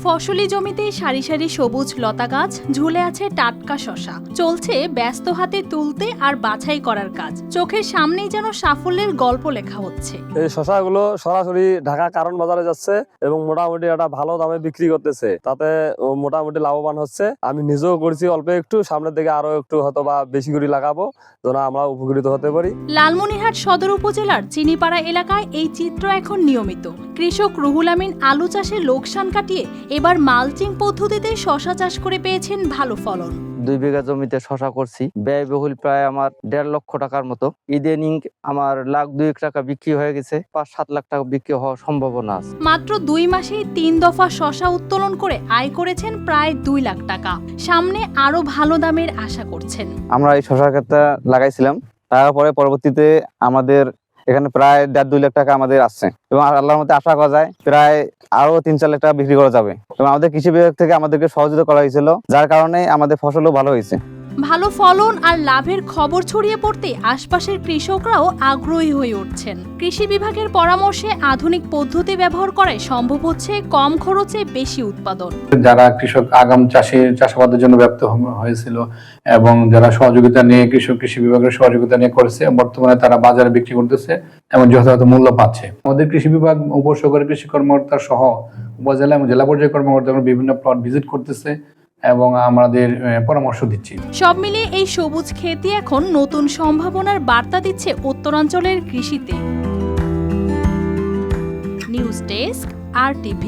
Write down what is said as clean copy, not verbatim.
ফসলি জমিতে সারি সারি সবুজ লতা গাছ, ঝুলে আছে টাটকা শশা। চলছে ব্যস্ত হাতে তুলতে আর বাছাই করার কাজ। চোখের সামনেই যেন সাফল্যের গল্প লেখা হচ্ছে। এই শশাগুলো সরাসরি ঢাকা কারণ বাজারে যাচ্ছে এবং মোটামুটি একটা ভালো দামে বিক্রি করতেছে, তাতে মোটামুটি লাভবান হচ্ছে। আমি নিজেও করছি অল্প একটু, সামনের দিকে আরো একটু হয়তো বা বেশি করে লাগাবো, যেন আমরা উপকৃত হতে পারি। লালমনিরহাট সদর উপজেলার চিনিপাড়া এলাকায় এই চিত্র এখন নিয়মিত। কৃষক রুহুল আমিন আলু চাষে লোকসান কাটিয়ে এবার মালচিং পদ্ধতিতে শশা চাষ করে পেয়েছেন ভালো ফলন। 2 বিঘা জমিতে শশা করছি, ব্যয়বহুল প্রায় আমার 1.5 লক্ষ টাকার মতো। ইদানিং আমার 1,02,000 টাকা বিক্রি হয়ে গেছে, 5-7 লাখ টাকা বিক্রি হওয়ার সম্ভাবনা আছে। মাত্র 2 মাসেই 3 দফা শশা উত্তোলন করে আয় করেছেন প্রায় 2 লাখ টাকা। সামনে আরো ভালো দামের আশা করছেন। আমরা এই শশার ক্ষেতটা লাগাইছিলাম, তারপরে পরবর্তীতে আমাদের এখানে প্রায় 1.5-2 লাখ টাকা আমাদের আসছে এবং আল্লাহর মধ্যে আশা করা যায় প্রায় আরো 3-4 লাখ টাকা বিক্রি করা যাবে। এবং আমাদের কৃষি বিভাগ থেকে আমাদেরকে সহযোগিতা করা হয়েছিল, যার কারণে আমাদের ফসলও ভালো হয়েছে। ভালো ফলন আর লাভের খবর ছড়িয়ে পড়তে আশপাশের কৃষকরাও আগ্রহী হয়ে উঠছেন। কৃষি বিভাগের পরামর্শে আধুনিক পদ্ধতি ব্যবহার করায় সম্ভব হচ্ছে কম খরচে বেশি উৎপাদন। যারা কৃষক আগাম চাষাবাদের জন্য ব্যর্থ হয়েছিল এবং যারা সহযোগিতা নিয়ে কৃষি বিভাগের সহযোগিতা নিয়ে করেছে, বর্তমানে তারা বাজারে বিক্রি করতেছে এবং যথাযথ মূল্য পাচ্ছে। আমাদের কৃষি বিভাগ উপসহকারী কৃষি কর্মকর্তা সহ উপজেলা এবং জেলা পর্যায়ের কর্মকর্তা বিভিন্ন প্লট ভিজিট করতেছে এবং আমাদের পরামর্শ দিচ্ছি। সব মিলিয়ে এই সবুজ খেতি এখন নতুন সম্ভাবনার বার্তা দিচ্ছে উত্তরাঞ্চলের কৃষিতে। News desk, RTV।